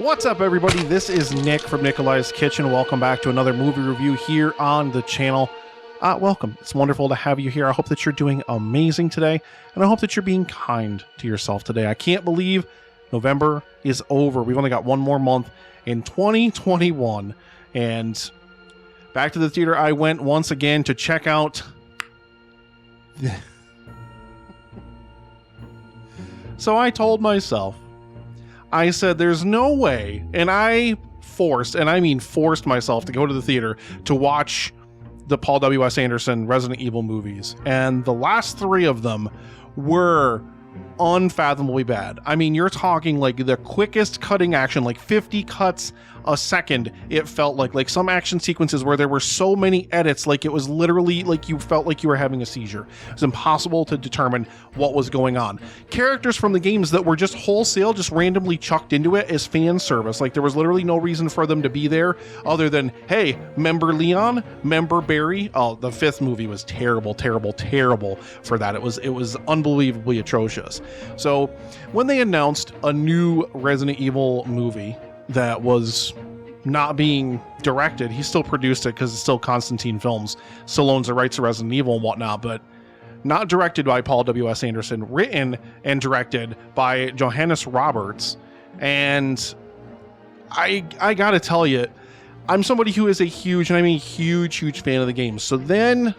What's up, everybody? This is Nick from Nikolai's Kitchen. Welcome back to another movie review here on the channel. Welcome. It's wonderful to have you here. I hope that you're doing amazing today, and I hope that you're being kind to yourself today. I can't believe November is over. We've only got one more month in 2021, and back to the theater I went once again to check out... So I told myself, I said, there's no way, and I forced myself to go to the theater to watch the Paul W.S. Anderson Resident Evil movies. And the last three of them were unfathomably bad. I mean, you're talking like the quickest cutting action, like 50 cuts a second. It felt like some action sequences where there were so many edits, like it was literally like you felt like you were having a seizure. It was impossible to determine what was going on. Characters from the games that were just wholesale, just randomly chucked into it as fan service. Like there was literally no reason for them to be there other than, hey, member Leon, member Barry. Oh, the fifth movie was terrible for that. It was unbelievably atrocious. So when they announced a new Resident Evil movie that was not being directed, he still produced it because it's still Constantine Films, still owns the rights to Resident Evil and whatnot, but not directed by Paul W.S. Anderson, written and directed by Johannes Roberts. And I gotta tell you, I'm somebody who is a huge fan of the game. So then,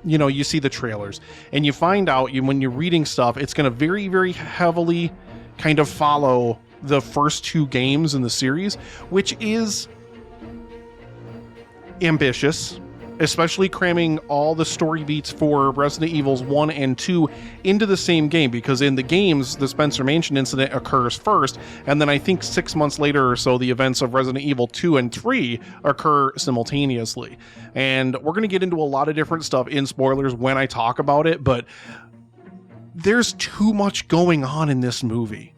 you know, you see the trailers and you find out when you're reading stuff, it's going to very, very heavily kind of follow the first two games in the series, which is ambitious, especially cramming all the story beats for Resident Evils 1 and 2 into the same game, because in the games, the Spencer Mansion incident occurs first, and then I think 6 months later or so, the events of Resident Evil 2 and 3 occur simultaneously. And we're going to get into a lot of different stuff in spoilers when I talk about it, but there's too much going on in this movie.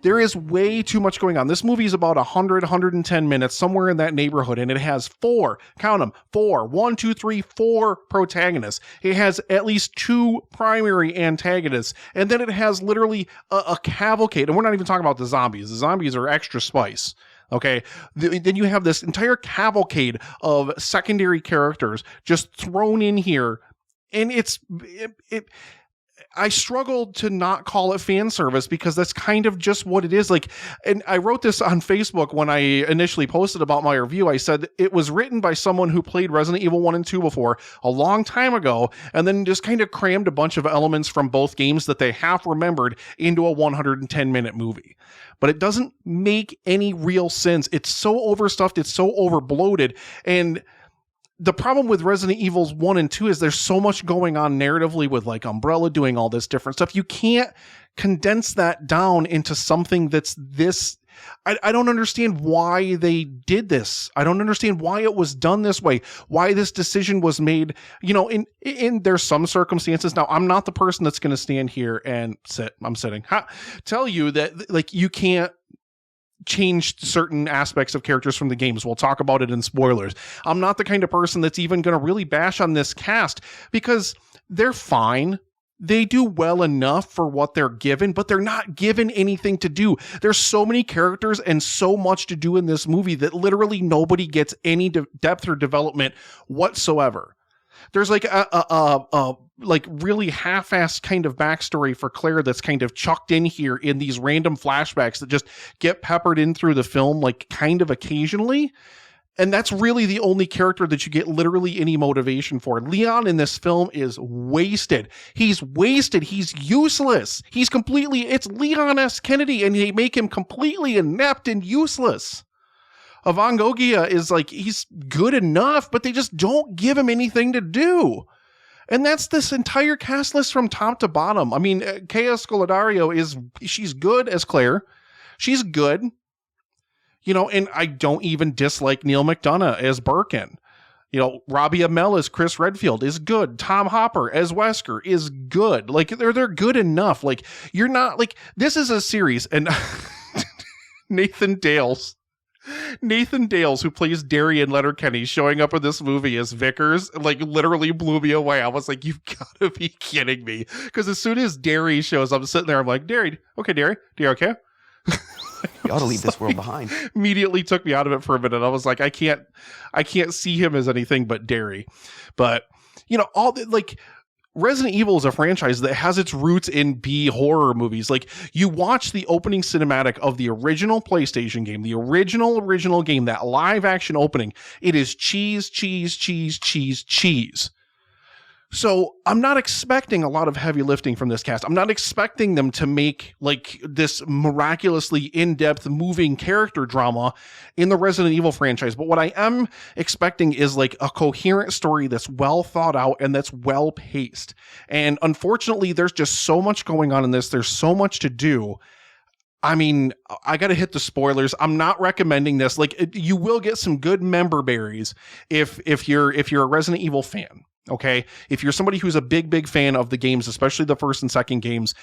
There is way too much going on. This movie is about 110 minutes, somewhere in that neighborhood, and it has four protagonists. It has at least two primary antagonists, and then it has literally a cavalcade, and we're not even talking about the zombies. The zombies are extra spice. Okay, then you have this entire cavalcade of secondary characters just thrown in here, and I struggled to not call it fan service because that's kind of just what it is. Like, and I wrote this on Facebook when I initially posted about my review. I said it was written by someone who played Resident Evil 1 and 2 before a long time ago, and then just kind of crammed a bunch of elements from both games that they half remembered into a 110-minute movie. But it doesn't make any real sense. It's so overstuffed. It's so overbloated. And the problem with Resident Evils 1 and 2 is there's so much going on narratively with like Umbrella doing all this different stuff. You can't condense that down into something that's this. I don't understand why they did this. I don't understand why it was done this way, why this decision was made. You know, in there's some circumstances. Now, I'm not the person that's going to stand here and tell you that like you can't change certain aspects of characters from the games. We'll talk about it in spoilers. I'm not the kind of person that's even going to really bash on this cast because they're fine. They do well enough for what they're given, but they're not given anything to do. There's so many characters and so much to do in this movie that literally nobody gets any depth or development whatsoever. There's like a really half-assed kind of backstory for Claire that's kind of chucked in here in these random flashbacks that just get peppered in through the film, like kind of occasionally. And that's really the only character that you get literally any motivation for. Leon in this film is wasted. He's wasted. He's useless. It's Leon S. Kennedy, and they make him completely inept and useless. Ivan Gogia is like, he's good enough, but they just don't give him anything to do. And that's this entire cast list from top to bottom. I mean, Kea Scodelario she's good as Claire. She's good. You know, and I don't even dislike Neil McDonough as Birkin. You know, Robbie Amell as Chris Redfield is good. Tom Hopper as Wesker is good. Like, they're good enough. Like, you're not, like, this is a series, and Nathan Dales, who plays Darian Letterkenny, showing up in this movie as Vickers, like, literally blew me away. I was like, you've got to be kidding me. Because as soon as Derry shows up, I'm sitting there, I'm like, Derry, okay, Derry, okay? You ought to leave this world behind. Immediately took me out of it for a minute. I was like, I can't see him as anything but Derry. But all the, like, Resident Evil is a franchise that has its roots in B horror movies. Like, you watch the opening cinematic of the original PlayStation game, the original game, that live action opening. It is cheese, cheese, cheese, cheese, cheese. So I'm not expecting a lot of heavy lifting from this cast. I'm not expecting them to make like this miraculously in-depth moving character drama in the Resident Evil franchise. But what I am expecting is like a coherent story that's well thought out and that's well paced. And unfortunately, there's just so much going on in this. There's so much to do. I mean, I got to hit the spoilers. I'm not recommending this. Like, you will get some good member berries if you're a Resident Evil fan. Okay, if you're somebody who's a big fan of the games, especially the first and second games,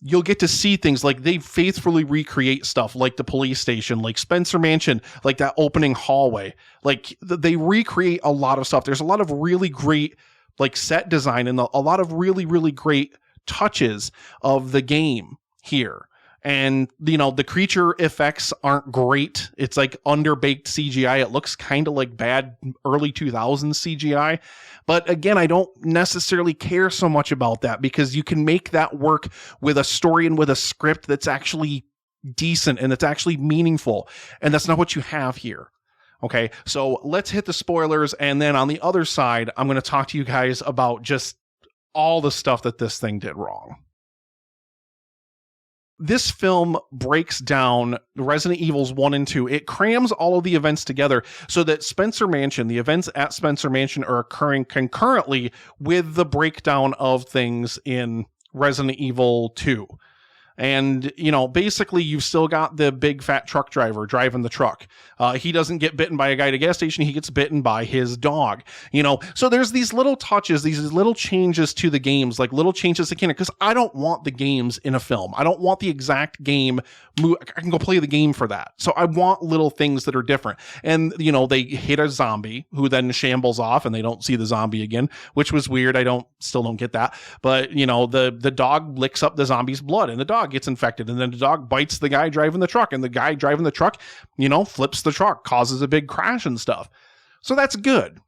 you'll get to see things like they faithfully recreate stuff like the police station, like Spencer Mansion, like that opening hallway. Like they recreate a lot of stuff. There's a lot of really great like set design and a lot of really great touches of the game here. And, the creature effects aren't great. It's like underbaked CGI. It looks kind of like bad early 2000s CGI. But again, I don't necessarily care so much about that because you can make that work with a story and with a script that's actually decent and that's actually meaningful. And that's not what you have here. Okay, so let's hit the spoilers. And then on the other side, I'm going to talk to you guys about just all the stuff that this thing did wrong. This film breaks down Resident Evils 1 and 2. It crams all of the events together so that Spencer Mansion, the events at Spencer Mansion, are occurring concurrently with the breakdown of things in Resident Evil 2. And, basically you've still got the big fat truck driver driving the truck. He doesn't get bitten by a guy at a gas station. He gets bitten by his dog, So there's these little touches, these little changes to the games, like little changes to canon, because I don't want the games in a film. I don't want the exact game. I can go play the game for that. So I want little things that are different. And, they hit a zombie who then shambles off and they don't see the zombie again, which was weird. Still don't get that. But, the dog licks up the zombie's blood and the dog gets infected, and then the dog bites the guy driving the truck, and the guy driving the truck, flips the truck, causes a big crash and stuff. So that's good.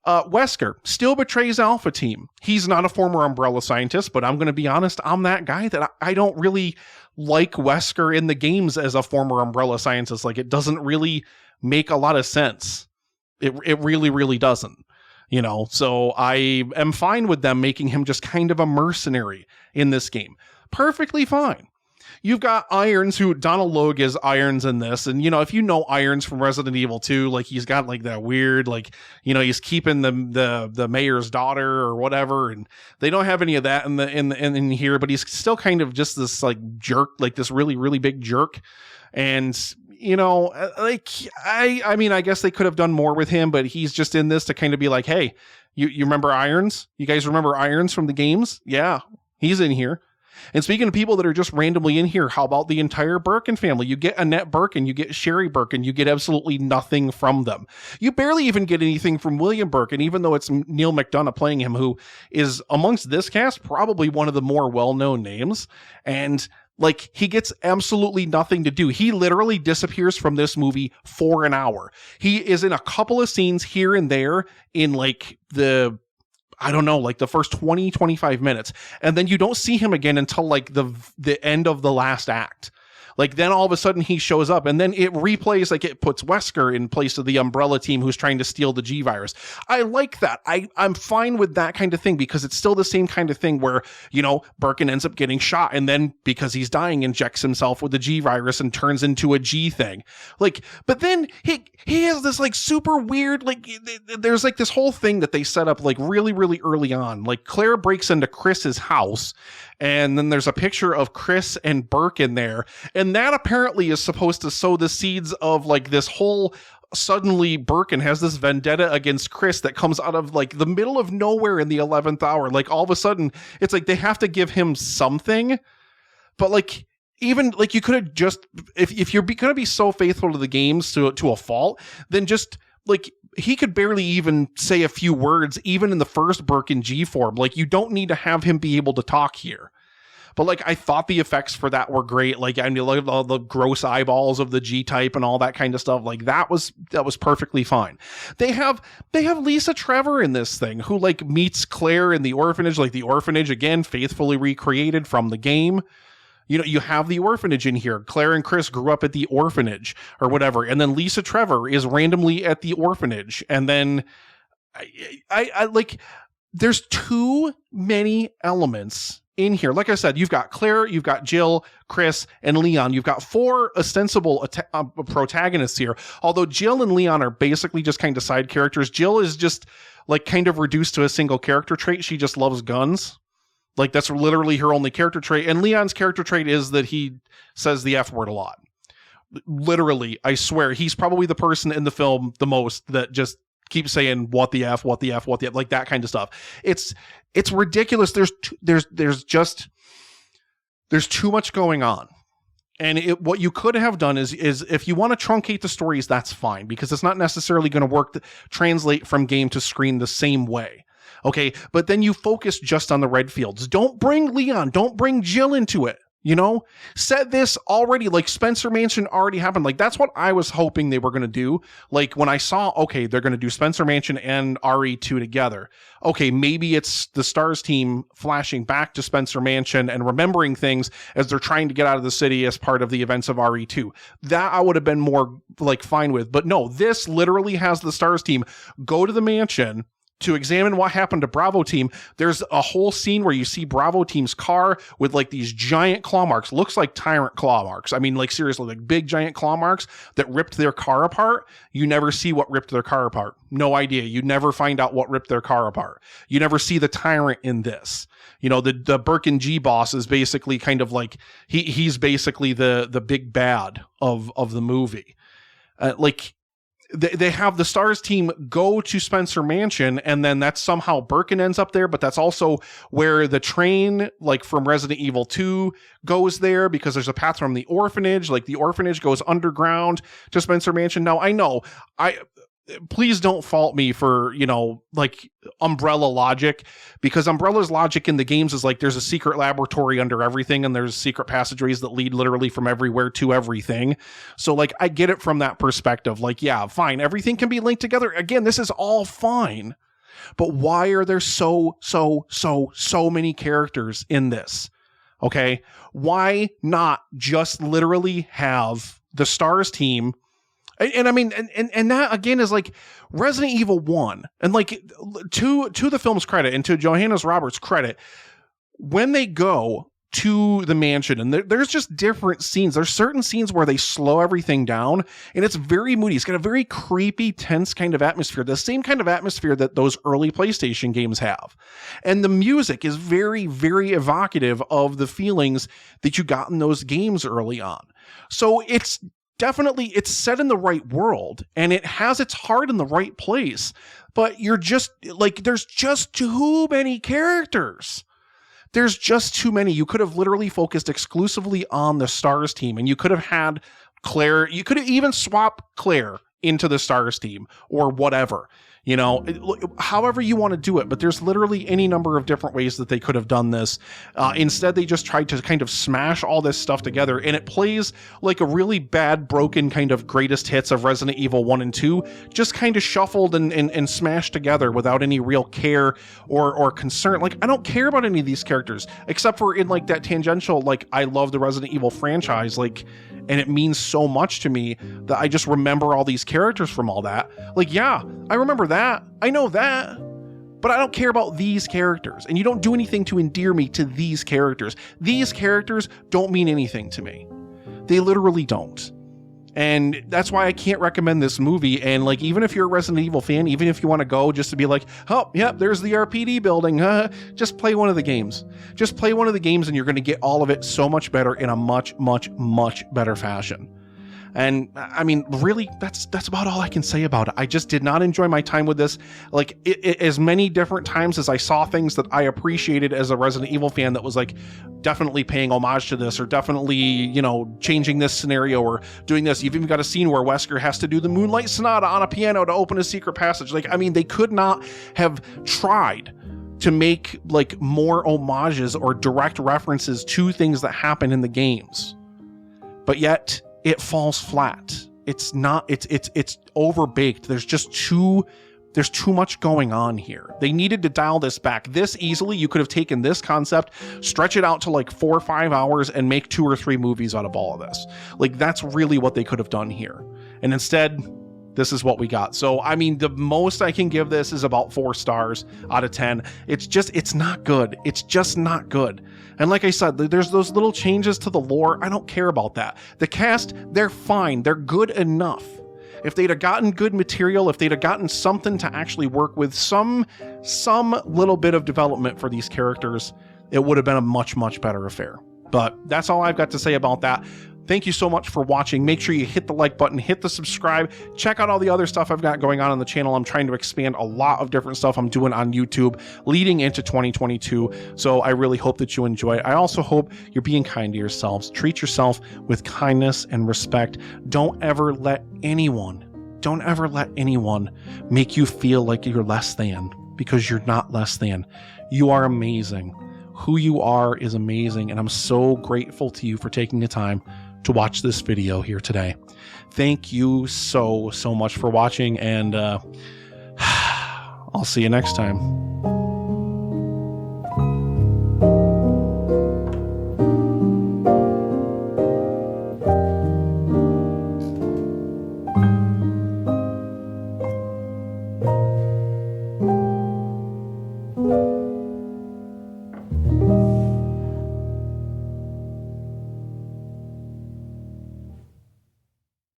Wesker still betrays Alpha Team. He's not a former Umbrella scientist, but I'm going to be honest, I'm that guy that I don't really like Wesker in the games as a former Umbrella scientist. Like, it doesn't really make a lot of sense. It really doesn't. So I am fine with them making him just kind of a mercenary in this game. Perfectly fine. You've got Irons, who Donald Logue is Irons in this. And, if you know Irons from Resident Evil 2, like he's got like that weird, like, he's keeping the mayor's daughter or whatever. And they don't have any of that in here, but he's still kind of just this like jerk, like this really big jerk. And, I mean, I guess they could have done more with him, but he's just in this to kind of be like, hey, you remember Irons? You guys remember Irons from the games? Yeah, he's in here. And speaking of people that are just randomly in here, how about the entire Birkin family? You get Annette Birkin, you get Sherry Birkin, you get absolutely nothing from them. You barely even get anything from William Birkin, even though it's Neil McDonough playing him, who is amongst this cast probably one of the more well-known names. And like, he gets absolutely nothing to do. He literally disappears from this movie for an hour. He is in a couple of scenes here and there in like the first 20, 25 minutes. And then you don't see him again until like the end of the last act. Like, then all of a sudden he shows up, and then it replays, like it puts Wesker in place of the Umbrella Team who's trying to steal the G-Virus. I like that. I'm fine with that kind of thing because it's still the same kind of thing where, Birkin ends up getting shot, and then because he's dying, injects himself with the G-Virus and turns into a G thing. Like, but then he has this like super weird, like there's like this whole thing that they set up like really early on. Like, Claire breaks into Chris's house, and then there's a picture of Chris and Birkin there. And that apparently is supposed to sow the seeds of like this whole, suddenly Birkin has this vendetta against Chris that comes out of like the middle of nowhere in the 11th hour. Like, all of a sudden it's like they have to give him something, but like, even like you could have just, if you're going to be so faithful to the games to a fault, then just like, he could barely even say a few words, even in the first Birkin G form. Like, you don't need to have him be able to talk here. But like, I thought the effects for that were great. Like, I mean, look at all the gross eyeballs of the G-type and all that kind of stuff. Like, that was perfectly fine. They have Lisa Trevor in this thing, who like meets Claire in the orphanage. Like, the orphanage, again, faithfully recreated from the game. You know, you have the orphanage in here. Claire and Chris grew up at the orphanage or whatever. And then Lisa Trevor is randomly at the orphanage. And then I like, there's too many elements in here. Like I said, you've got Claire, you've got Jill, Chris, and Leon. You've got 4 ostensible protagonists here. Although Jill and Leon are basically just kind of side characters. Jill is just like kind of reduced to a single character trait. She just loves guns. Like, that's literally her only character trait. And Leon's character trait is that he says the F word a lot. Literally, I swear, he's probably the person in the film the most that just keeps saying what the F, like that kind of stuff. It's ridiculous. There's too much going on. And what you could have done is if you want to truncate the stories, that's fine, because it's not necessarily going to work translate from game to screen the same way. Okay, but then you focus just on the Redfields. Don't bring Leon. Don't bring Jill into it. You know, set this already, like Spencer Mansion already happened. Like, that's what I was hoping they were going to do. Like, when I saw, okay, they're going to do Spencer Mansion and RE2 together. Okay, maybe it's the STARS team flashing back to Spencer Mansion and remembering things as they're trying to get out of the city as part of the events of RE2. That I would have been more like fine with. But no, this literally has the STARS team go to the mansion to examine what happened to Bravo team. There's a whole scene where you see Bravo team's car with like these giant claw marks. Looks like tyrant claw marks. I mean, like, seriously, like big giant claw marks that ripped their car apart. You never see what ripped their car apart. No idea. You never find out what ripped their car apart. You never see the tyrant in this. You know, the Birkin G boss is basically kind of like, he's basically the big bad of the movie. They have the STARS team go to Spencer Mansion, and then that's somehow Birkin ends up there, but that's also where the train, like from Resident Evil 2, goes there, because there's a path from the orphanage. Like, the orphanage goes underground to Spencer Mansion. Now, I know, please don't fault me for, you know, like Umbrella logic, because Umbrella's logic in the games is like there's a secret laboratory under everything, and there's secret passageways that lead literally from everywhere to everything. So like, I get it from that perspective. Like, yeah, fine, everything can be linked together. Again, this is all fine. But why are there so many characters in this? Okay, why not just literally have the STARS team? And I mean, and that again is like Resident Evil 1. And like, to the film's credit and to Johannes Roberts' credit, when they go to the mansion, and there's just different scenes. There's certain scenes where they slow everything down, and it's very moody. It's got a very creepy, tense kind of atmosphere, the same kind of atmosphere that those early PlayStation games have. And the music is very, very evocative of the feelings that you got in those games early on. So it's set in the right world, and it has its heart in the right place, but you're just like, there's just too many characters. There's just too many. You could have literally focused exclusively on the STARS team, and you could have had Claire. You could have even swapped Claire into the STARS team or whatever. You know, however you want to do it, but there's literally any number of different ways that they could have done this. Instead, they just tried to kind of smash all this stuff together, and it plays like a really bad, broken kind of greatest hits of Resident Evil 1 and 2, just kind of shuffled and smashed together without any real care or concern. Like, I don't care about any of these characters, except for in like that tangential, like, I love the Resident Evil franchise, like, and it means so much to me that I just remember all these characters from all that. Like, yeah, I remember that. I know that. But I don't care about these characters. And you don't do anything to endear me to these characters. These characters don't mean anything to me. They literally don't. And that's why I can't recommend this movie. And like, even if you're a Resident Evil fan, even if you want to go just to be like, oh, yep, there's the RPD building, just play one of the games. Just play one of the games, and you're going to get all of it so much better in a much, much, much better fashion. And I mean, really, that's about all I can say about it. I just did not enjoy my time with this. Like, as many different times as I saw things that I appreciated as a Resident Evil fan that was like definitely paying homage to this, or definitely, you know, changing this scenario or doing this. You've even got a scene where Wesker has to do the Moonlight Sonata on a piano to open a secret passage. Like, I mean, they could not have tried to make like more homages or direct references to things that happen in the games. But yet it falls flat. It's not, it's overbaked. There's too much going on here. They needed to dial this back this easily. You could have taken this concept, stretch it out to like 4 or 5 hours and make 2 or 3 movies out of all of this. Like that's really what they could have done here. And instead, this is what we got. So, I mean, the most I can give this is about 4 stars out of 10. It's not good. It's just not good. And like I said, there's those little changes to the lore. I don't care about that. The cast, they're fine. They're good enough. If they'd have gotten good material, if they'd have gotten something to actually work with, some little bit of development for these characters, it would have been a much, much better affair. But that's all I've got to say about that. Thank you so much for watching. Make sure you hit the like button, hit the subscribe, check out all the other stuff I've got going on the channel. I'm trying to expand a lot of different stuff I'm doing on YouTube leading into 2022. So I really hope that you enjoy it. I also hope you're being kind to yourselves. Treat yourself with kindness and respect. Don't ever let anyone make you feel like you're less than, because you're not less than. You are amazing. Who you are is amazing. And I'm so grateful to you for taking the time to watch this video here today. Thank you so much for watching, and I'll see you next time.